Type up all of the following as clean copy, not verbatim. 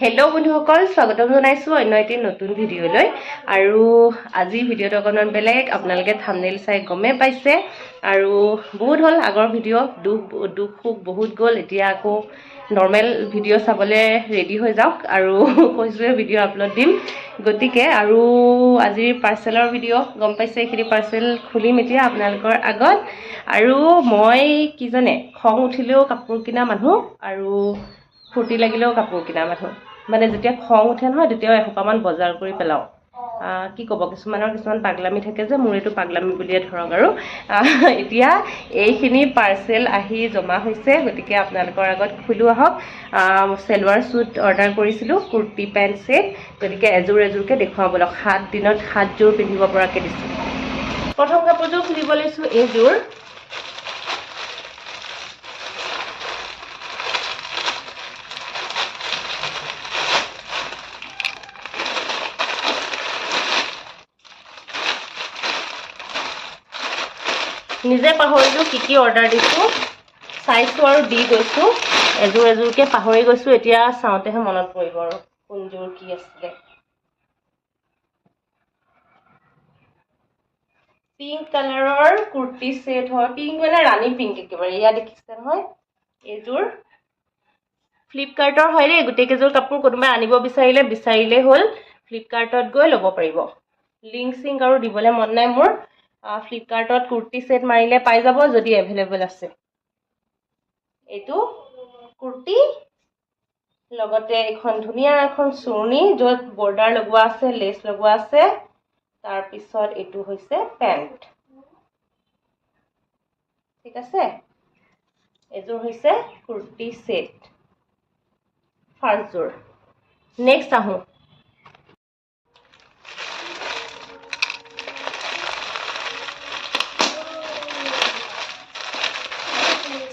Hello' বন্ধুসকল, স্বাগতম জনাইছোঁ অন্য এটি নতুন ভিডিঅ'লৈ। আৰু আজি ভিডিঅ'টো অকণমান বেলেগ, আপোনালোকে থাম্বনেইল চাই গমেই পাইছে। আৰু বহুত হ'ল আগৰ ভিডিঅ', দুখ সুখ বহুত গ'ল। এতিয়া আকৌ নৰ্মেল ভিডিঅ' চাবলৈ ৰেডি হৈ যাওক। আৰু কৈছোঁৱে ভিডিঅ' আপলোড দিম, গতিকে আৰু আজিৰ পাৰ্চেলৰ ভিডিঅ' গম পাইছে। এইখিনি পাৰ্চেল খুলিম এতিয়া আপোনালোকৰ আগত। আৰু মই কি জানে, খং উঠিলেও কাপোৰ কিনা মানুহ আৰু ফূৰ্তি লাগিলেও কাপোৰ কিনা মানুহ। মানে যেতিয়া খং উঠে নহয়, তেতিয়াও এসোপামান বজাৰ কৰি পেলাওঁ। কি ক'ব, কিছুমান পাগলামি থাকে যে, মোৰ এইটো পাগলামি বুলিয়ে ধৰক। আৰু এতিয়া এইখিনি পাৰ্চেল আহি জমা হৈছে, গতিকে আপোনালোকৰ আগত খোলো আহক। চেলোৱাৰ শ্বুট অৰ্ডাৰ কৰিছিলোঁ, কুৰ্তি পেণ্ট ছেট। গতিকে এযোৰ এযোৰকৈ দেখুৱাওঁ বলক। 7 দিনত 7 যোৰ পিন্ধিব পৰাকৈ দিছোঁ। প্ৰথম কাপোৰযোৰ খুলিব লৈছোঁ এইযোৰ। নিজে পাহৰিলোঁ কি অৰ্ডাৰ দিছোঁ, চাইছোঁ আৰু দি গৈছোঁ। এযোৰ এযোৰকৈ পাহৰি গৈছোঁ। এতিয়া চাওঁতেহে মনত পৰিব আৰু কোনযোৰ কি আছিলে। পিংক কালাৰৰ কুৰ্তি ছেট হয়। পিংক মানে ৰাণী পিংক একেবাৰে। এয়া দেখিছে নহয়, এইযোৰ ফ্লিপকাৰ্টৰ হয় দেই। গোটেইকেইযোৰ কাপোৰ কোনোবাই আনিব বিচাৰিলেই হ'ল, ফ্লিপকাৰ্টত গৈ ল'ব পাৰিব। লিংক চিংক আৰু দিবলৈ মন নাই মোৰ। ফ্লিপকাৰ্টত কুৰ্তি ছেট মাৰিলে পাই যাব, যদি এভেইলেবল আছে। এইটো কুৰ্তি, লগতে এখন ধুনীয়া এখন চুৰ্ণি, য'ত বৰ্ডাৰ লগোৱা আছে, লেচ লগোৱা আছে। তাৰপিছত এইটো হৈছে পেণ্ট। ঠিক আছে, এইযোৰ হৈছে কুৰ্তি ছেট, ফাৰ্ষ্টযোৰ। নেক্সট আহোঁ।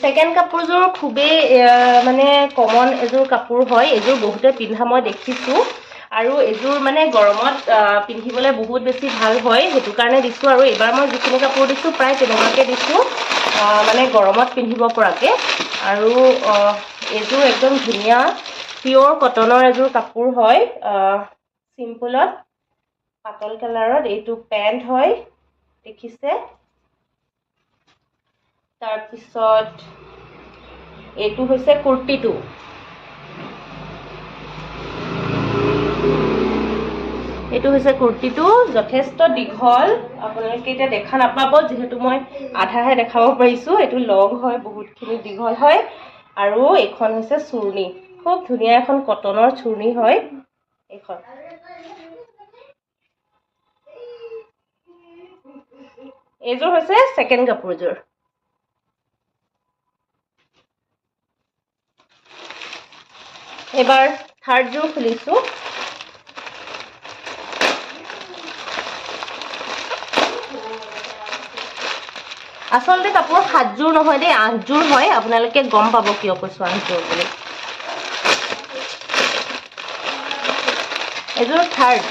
ছেকেণ্ড কাপোৰযোৰ খুবেই মানে কমন এযোৰ কাপোৰ হয়। এইযোৰ বহুতে পিন্ধা মই দেখিছোঁ, আৰু এইযোৰ মানে গৰমত পিন্ধিবলৈ বহুত বেছি ভাল হয়, সেইটো কাৰণে দিছোঁ। আৰু এইবাৰ মই যিখিনি কাপোৰ দিছোঁ প্ৰায় তেনেকুৱাকৈ দিছোঁ, মানে গৰমত পিন্ধিব পৰাকৈ। আৰু এইযোৰ একদম ধুনীয়া পিয়'ৰ কটনৰ এযোৰ কাপোৰ হয়। চিম্পুলত পাতল কালাৰত এইটো পেণ্ট হয়, দেখিছে। তাৰপিছত এইটো হৈছে কুৰ্তিটো। এইটো হৈছে কুৰ্তিটো, যথেষ্ট দীঘল। আপোনালোকে এতিয়া দেখা নাপাব, যিহেতু মই আধাহে দেখাব পাৰিছোঁ। এইটো লং হয়, বহুতখিনি দীঘল হয়। আৰু এইখন হৈছে চুৰ্ণি, খুব ধুনীয়া এখন কটনৰ চুৰ্ণি হয় এইখন। এইযোৰ হৈছে ছেকেণ্ড কাপোৰযোৰ। এবাৰ থাৰ্ডযোৰ খুলিছোঁ। আচলতে কাপোৰ 7 যোৰ নহয় দেই, 8 যোৰ হয়। আপোনালোকে গম পাব কিয় কৈছোঁ 8 যোৰ বুলি। এযোৰ থাৰ্ড।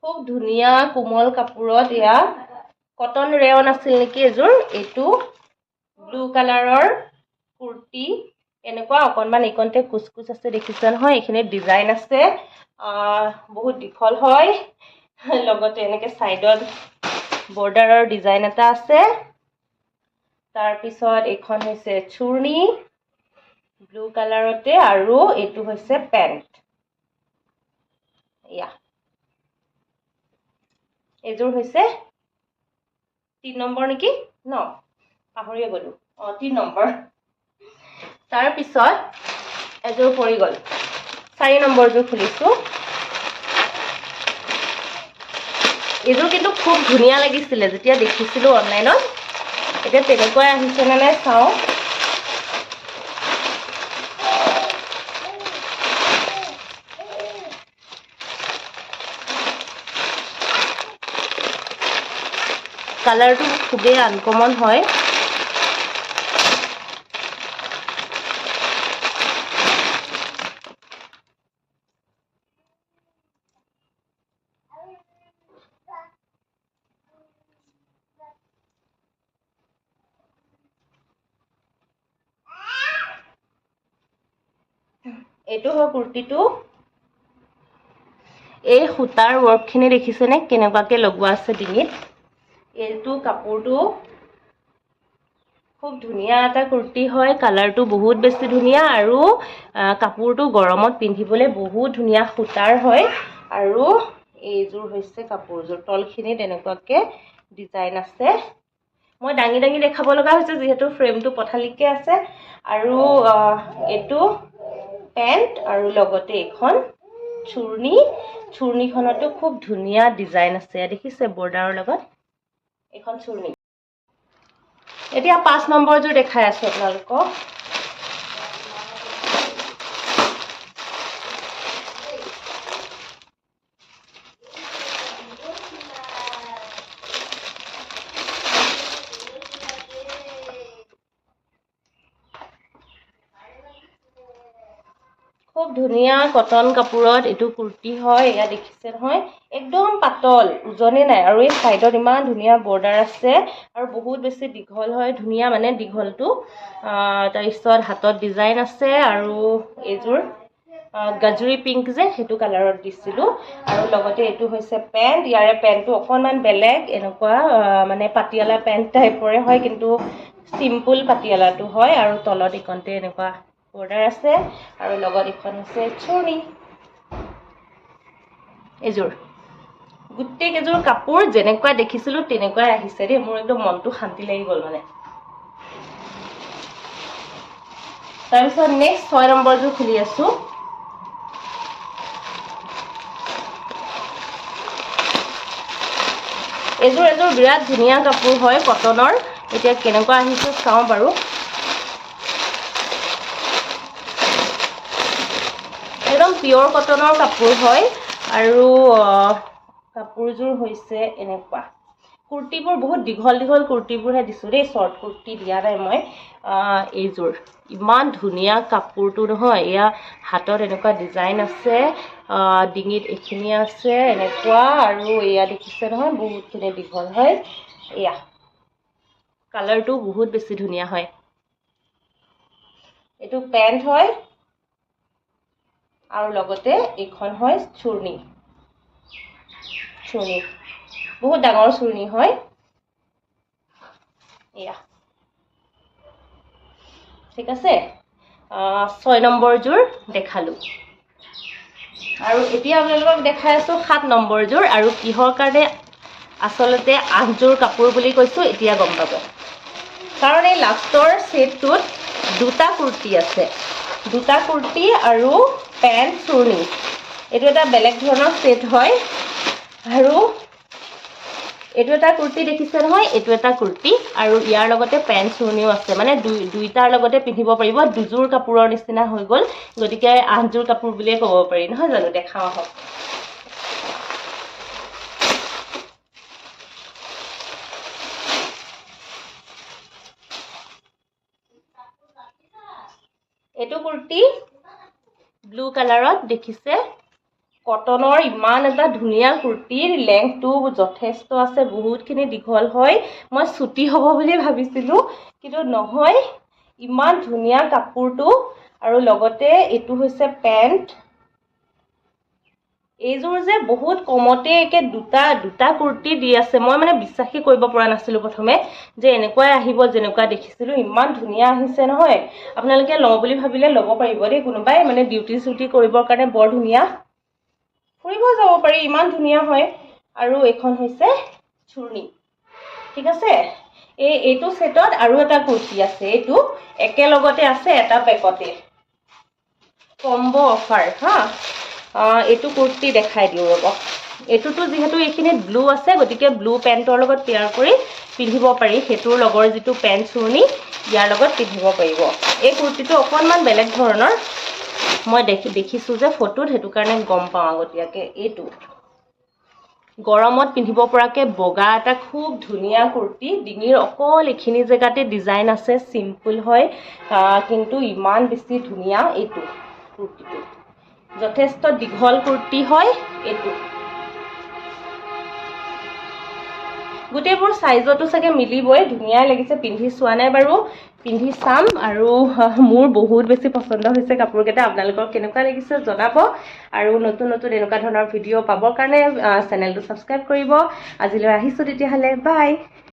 খুব ধুনীয়া কোমল কাপোৰত, এয়া কটন ৰেয়ন আছিল নেকি এযোৰ। এইটো ব্লু কালাৰৰ কুৰ্তি, এনেকুৱা অকণমান এইকণতে কুচকুচ আছে, দেখিছে নহয়। এইখিনিত ডিজাইন আছে, বহুত দীঘল হয়। লগতে এনেকৈ ছাইডত বৰ্ডাৰৰ ডিজাইন এটা আছে। তাৰপিছত এইখন হৈছে চুৰ্ণি, ব্লু কালাৰতে, আৰু এইটো হৈছে পেণ্ট। এয়া এইযোৰ হৈছে 3 নম্বৰ নেকি, ন, পাহৰিয়ে গ'লোঁ। 3 নম্বৰ। তাৰপিছত এযোৰ পৰি গ'ল, 4 নম্বৰযোৰ খুলিছোঁ। এইযোৰ কিন্তু খুব ধুনীয়া লাগিছিলে যেতিয়া দেখিছিলোঁ অনলাইনত। এতিয়া তেনেকুৱাই আহিছেনে নাই চাওঁ। কালাৰটো খুবেই আনকমন হয়। এইটো হয় কুৰ্তিটো এই সূতাৰ ওয়াৰ্কখিনি দেখিছেনে কেনেকুৱাকে লগোৱা আছে ডিঙিত এইটো কাপোৰটো খুব ধুনিয়া এটা কুৰ্তি হয় কালাৰটো বহুত বেছি ধুনিয়া আৰু কাপোৰটো গৰমত পিন্ধিবলৈ বহুত ধুনিয়া সূতাৰ হয় আৰু এইযোৰ হৈছে কাপোৰযোৰ তলখিনি তেনেকুৱাকে ডিজাইন আছে মই দাঙি দাঙি দেখাব লগা হৈছে যেহেতু ফ্ৰেমটো পথালিকে আছে আৰু এইটো পেন্ট আৰু লগতে এখন চুৰ্ণীখনতো খুব ধুনিয়া ডিজাইন আছে দেখিছে বৰ্ডাৰৰ লগত এখন চুৰ্ণী এতিয়া 5 নম্বৰযোৰ দেখাই আছো আপোনালোকক খুব ধুনিয়া কটন কাপোৰত এটো কুৰ্তি হয় এয়া দেখিছে নহয় একদম পাতল উজনে নাই আৰু এই সাইডত ইমান ধুনিয়া বৰ্ডাৰ আছে আৰু বহুত বেছি দীঘল হয় ধুনিয়া মানে দীঘলটো তাৰ পিছত হাতত ডিজাইন আছে আৰু এইযোৰ গাজৰি পিংক যে হেতু কালাৰত দিছিলো আৰু লগতে এটো হৈছে পেন্ট ইয়াৰে পেন্টটো অকনমান বেলেগ এনেকুৱা মানে পাটিয়ালা পেন্ট টাইপৰে হয় কিন্তু সিম্পল পাটিয়ালাটো হয় আৰু তলত ইকনতে এনেকুৱা বৰ্ডাৰ আছে আৰু লগত এখন আছে চুৰ্ণী এযোৰ গুটে কেযোৰ কাপোৰ যেনেকুৱা দেখিছিলো তেনেকুৱাই আহিছে ৰে মোৰ একদম মনটো শান্তি লাগি গল মানে তাৰ পিছত নেক্সট 6 নম্বৰটো খুলি আছো এযোৰ বিৰাট ধুনিয়া কাপোৰ হয় কটনৰ এতিয়া কেনেকুৱা আহিছে চাও বাৰু একদম পিওৰ কটনৰ কাপোৰ হয় আৰু কাপোৰযোৰ হৈছে এনেকুৱা কুৰ্তিবোৰ বহুত দীঘল কুৰ্তিবোৰহে দিছো ৰে শৰ্ট কুৰ্তি দিয়া নাই মই এইযোৰ ইমান ধুনিয়া কাপোৰটো নহয় এয়া হাতত এনেকুৱা ডিজাইন আছে ডিঙিত এখিনি আছে এনেকুৱা আৰু এয়া দেখিছে নহয় বহুতখিনি দীঘল হয় এয়া কালাৰটো বহুত বেছি ধুনিয়া হয় এটো পেন্ট হয় আৰু লগতে এখন হয় চুৰ্ণী বহুত ডাঙৰ চুৰ্ণী হয় এয়া ঠিক আছে 6 নম্বৰ জোৰ দেখালো আৰু এতিয়া আপোনালোকক দেখাই আছো 7 নম্বৰ জোৰ আৰু কিহৰ কাৰণে আসলতে 8 জোৰ কাপোৰ বুলি কৈছো এতিয়া গম পাব কাৰণ এই লাষ্টৰ সেটটোত দুটা কুৰ্তি আছে দুটা কুৰ্তি আৰু পেন্ট চুৰ্ণী এটো এটা বেলেগ ধৰণৰ সেট হয় আৰু এটো এটা কুৰ্তি দেখিছে নহয় এটো এটা কুৰ্তি আৰু ইয়াৰ লগতে পেন্ট চুৰ্ণীও আছে মানে দুইটাৰ লগতে পিন্ধিব পাৰিব দুজোৰ কাপোৰৰ নিচিনা হৈ গল গতিকে 8 জোৰ কাপোৰ বুলিয়ে ক'ব পাৰি নহয় জানো দেখাও হক এটো কুৰ্তি ব্লু কালাৰত দেখিছে কটনৰ ইমান এটা ধুনিয়া কুৰ্তিৰ লেংথটো যথেষ্ট আছে বহুতখিনি দীঘল হয় মই ছুটি হ'ব বুলি ভাবিছিলো কিন্তু নহয় ইমান ধুনিয়া কাপোৰটো আৰু লগতে এটো হৈছে পেন্ট এইযোৰ যে বহুত কমতে একে দুটা কুৰ্তি দি আছে মই মানে বিশ্বাসই কৰিব পৰা নাছিলো প্ৰথমে যে এনেকুৱাই আহিব যেনেকুৱা দেখিছিলো ইমান ধুনিয়া আহিছে নহয় আপোনালোকে লও বুলি ভাবিলে ল'ব পাৰিব দেই কোনোবাই মানে ডিউটি ছুটি কৰিবৰ কাৰণে বৰ ধুনিয়া ফুৰিব যাব পাৰি ইমান ধুনিয়া হয় আৰু এখন হৈছে চুৰ্ণী ঠিক আছে এইটো সেটত আৰু এটা কুৰ্তি আছে এইটো একেলগতে আছে এটা পেকতে কম্বো অফাৰ হা এটো কুৰ্তি দেখাই দিও ৰব এটোটো যেহেতু এইখিনিত ব্লু আছে গতিকে ব্লু পেন্টৰ লগত পেয়াৰ কৰি পিন্ধিব পাৰি হেতুৰ লগৰ যেটো পেন্ট চুৰ্ণী ইয়াৰ লগত পিন্ধিব পাৰিব এই কুৰ্তিটো অকনমান বেলেগ ধৰণৰ মই দেখিছো যে ফটোত হেতু কাৰণে গম পাও আগতিয়াকে এইটো গৰমত পিন্ধিব পৰাকে বগা এটা খুব ধুনিয়া কুৰ্তি ডিঙিৰ অকল এখিনি জেগাতে ডিজাইন আছে সিম্পল হয় কিন্তু ইমান বেছি ধুনিয়া এইটো কুৰ্তিটো যথেষ্ট দীঘল কুৰ্তি হয় এইটো গোটেইবোৰ চাইজতো চাগে মিলিবই ধুনীয়াই লাগিছে পিন্ধি চোৱা নাই বাৰু পিন্ধি চাম আৰু মোৰ বহুত বেছি পছন্দ হৈছে কাপোৰকেইটা আপোনালোকৰ কেনেকুৱা লাগিছে জনাব আৰু নতুন নতুন এনেকুৱা ধৰণৰ ভিডিঅ' পাবৰ কাৰণে চেনেলটো ছাবস্ক্ৰাইব কৰিব আজিলৈ আহিছোঁ তেতিয়াহ'লে বাই